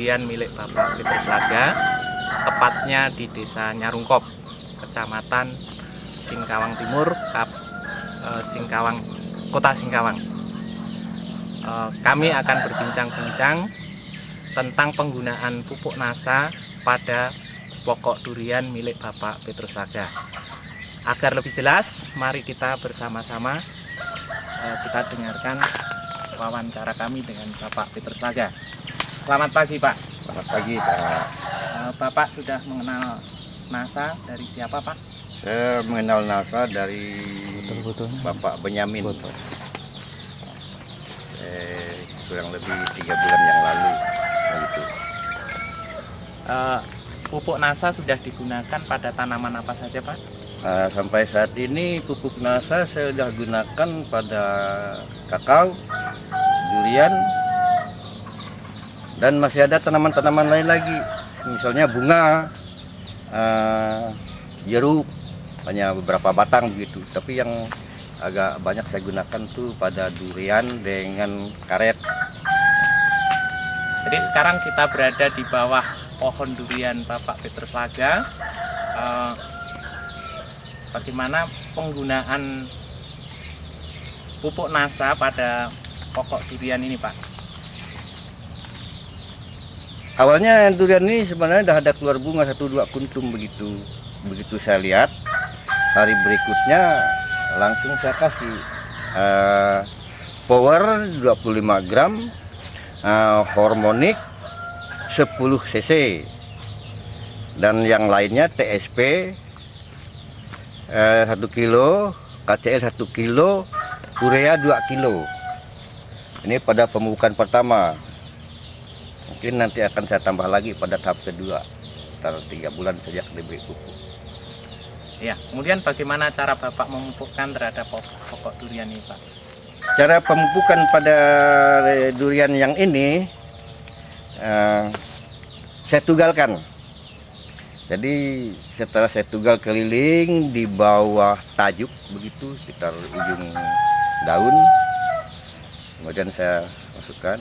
durian milik Bapak Petrus Laga, tepatnya di Desa Nyarungkop, Kecamatan Singkawang Timur, Kota Singkawang. Kami akan berbincang-bincang tentang penggunaan pupuk NASA pada pokok durian milik Bapak Petrus Laga. Agar lebih jelas, mari kita bersama-sama kita dengarkan wawancara kami dengan Bapak Petrus Laga. Selamat pagi, Pak. Selamat pagi, Pak. Bapak sudah mengenal NASA dari siapa, Pak? Saya mengenal NASA dari Bapak Benyamin. Kurang lebih 3 bulan yang lalu. Begitu. Pupuk NASA sudah digunakan pada tanaman apa saja, Pak? Sampai saat ini pupuk NASA saya sudah gunakan pada kakao, durian, dan masih ada tanaman-tanaman lain lagi. Misalnya bunga, jeruk, hanya beberapa batang begitu. Tapi yang agak banyak saya gunakan tuh pada durian dengan karet. Jadi sekarang kita berada di bawah pohon durian Bapak Petrus Laga. Bagaimana penggunaan pupuk NASA pada pokok durian ini, Pak? Awalnya durian ini sebenarnya sudah ada keluar bunga 1-2 kuntum begitu. Begitu saya lihat, hari berikutnya langsung saya kasih power 25 gram, hormonik 10 cc, dan yang lainnya TSP 1 kilo, KCL 1 kilo, urea 2 kilo. Ini pada pemupukan pertama. Mungkin nanti akan saya tambah lagi pada tahap kedua, sekitar 3 bulan sejak diberi pupuk. Ya, kemudian bagaimana cara Bapak memupukkan terhadap pokok durian ini, Pak? Cara pemupukan pada durian yang ini, saya tugalkan. Jadi setelah saya tugal keliling di bawah tajuk begitu, sekitar ujung daun, kemudian saya masukkan.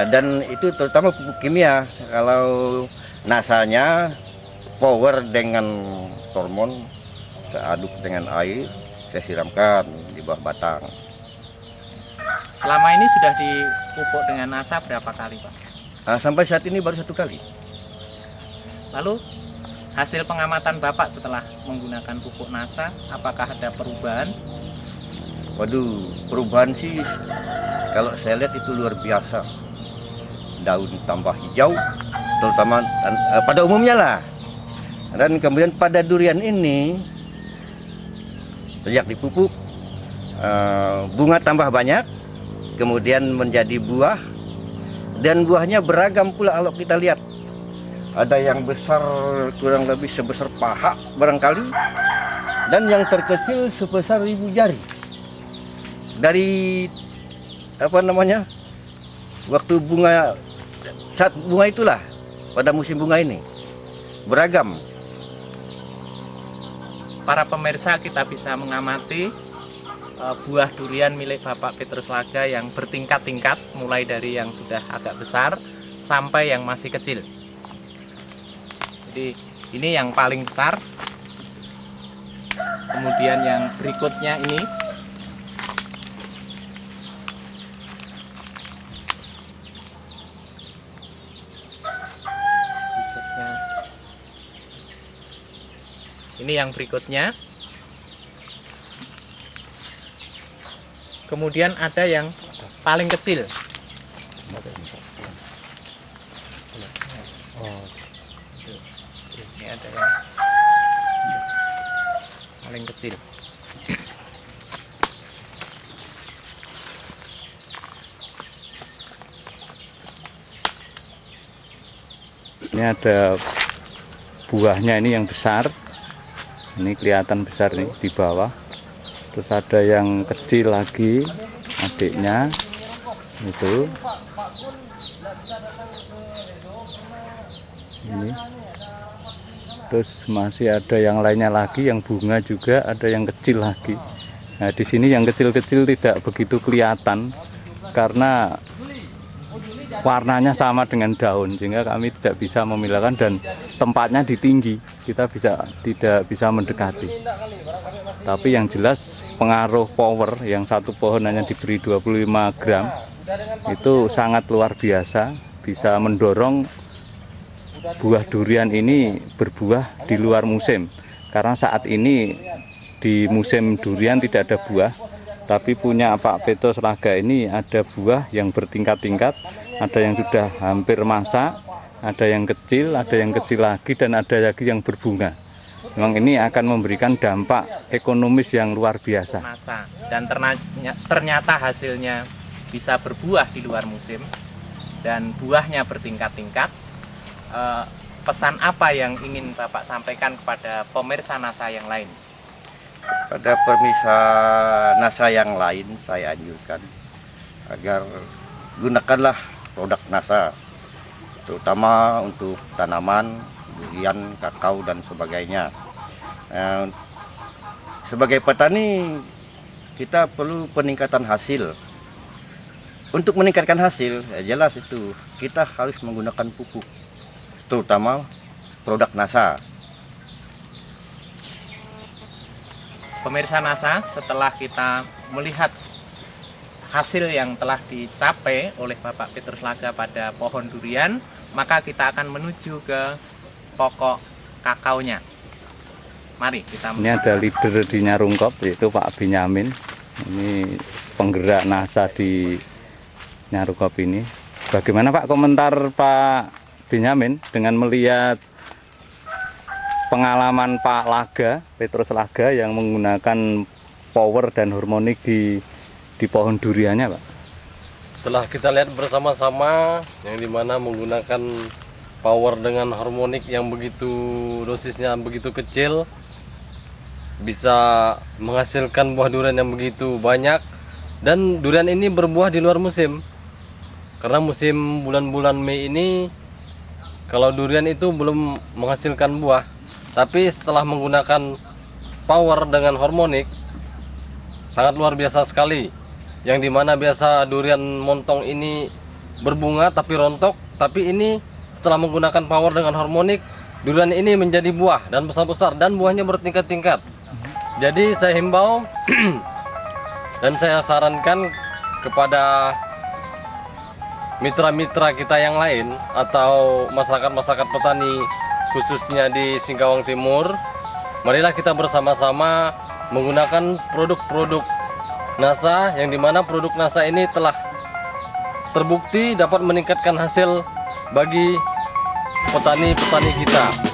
Dan itu terutama pupuk kimia. Kalau nasanya power dengan hormon, saya aduk dengan air, saya siramkan di bawah batang. Selama ini sudah dipupuk dengan NASA berapa kali, Pak? Sampai saat ini baru 1 kali. Lalu hasil pengamatan Bapak setelah menggunakan pupuk NASA, apakah ada perubahan? Waduh, perubahan sih kalau saya lihat itu luar biasa. Daun tambah hijau, terutama pada umumnya lah. Dan kemudian pada durian ini, sejak dipupuk, bunga tambah banyak, kemudian menjadi buah, dan buahnya beragam pula kalau kita lihat. Ada yang besar kurang lebih sebesar paha barangkali, dan yang terkecil sebesar 1000 jari. Dari waktu bunga, saat bunga itulah, pada musim bunga ini, beragam. Para pemirsa, kita bisa mengamati buah durian milik Bapak Petrus Laga yang bertingkat-tingkat, mulai dari yang sudah agak besar sampai yang masih kecil. Jadi ini yang paling besar. Kemudian yang berikutnya ini. Ini yang berikutnya. Kemudian ada yang paling kecil. Ini ada yang paling kecil. Ini ada buahnya, ini yang besar. Ini kelihatan besar nih di bawah. Terus ada yang kecil lagi, adiknya itu. Ini. Terus masih ada yang lainnya lagi, yang bunga juga, ada yang kecil lagi. Nah, di sini yang kecil-kecil tidak begitu kelihatan karena warnanya sama dengan daun, sehingga kami tidak bisa memilahkan, dan tempatnya di tinggi, kita tidak bisa mendekati. Tapi yang jelas pengaruh power yang satu pohon hanya diberi 25 gram itu sangat luar biasa, bisa mendorong buah durian ini berbuah di luar musim. Karena saat ini di musim durian tidak ada buah, tapi punya Pak Petrus Laga ini ada buah yang bertingkat-tingkat, ada yang sudah hampir masak, ada yang kecil lagi, dan ada lagi yang berbunga. Memang ini akan memberikan dampak ekonomis yang luar biasa. Nasa, dan ternyata hasilnya bisa berbuah di luar musim dan buahnya bertingkat-tingkat. Pesan apa yang ingin Bapak sampaikan kepada pemirsa Nasa yang lain? Pada pemirsa Nasa yang lain saya anjurkan agar gunakanlah produk Nasa, terutama untuk tanaman, durian, kakao dan sebagainya. Sebagai petani kita perlu peningkatan hasil. Untuk meningkatkan hasil, ya jelas itu kita harus menggunakan pupuk, terutama produk Nasa. Pemirsa Nasa, setelah kita melihat hasil yang telah dicapai oleh Bapak Petrus Laga pada pohon durian, maka kita akan menuju ke pokok kakaonya. Mari kita. Ini ada leader di Nyarungkop, yaitu Pak Benyamin. Ini penggerak Nasa di Nyarungkop ini. Bagaimana Pak komentar Pak Benyamin dengan melihat pengalaman Pak Laga, Petrus Laga yang menggunakan power dan harmonik di pohon duriannya, Pak? Setelah kita lihat bersama-sama, yang dimana menggunakan power dengan harmonik yang begitu dosisnya begitu kecil, bisa menghasilkan buah durian yang begitu banyak, dan durian ini berbuah di luar musim. Karena musim bulan-bulan Mei ini, kalau durian itu belum menghasilkan buah. Tapi setelah menggunakan power dengan harmonik, sangat luar biasa sekali. Yang dimana biasa durian montong ini berbunga tapi rontok, tapi ini setelah menggunakan power dengan harmonik, durian ini menjadi buah dan besar-besar, dan buahnya bertingkat-tingkat. Jadi saya himbau dan saya sarankan kepada mitra-mitra kita yang lain atau masyarakat-masyarakat petani khususnya di Singkawang Timur, marilah kita bersama-sama menggunakan produk-produk Nasa, yang dimana produk Nasa ini telah terbukti dapat meningkatkan hasil bagi petani-petani kita.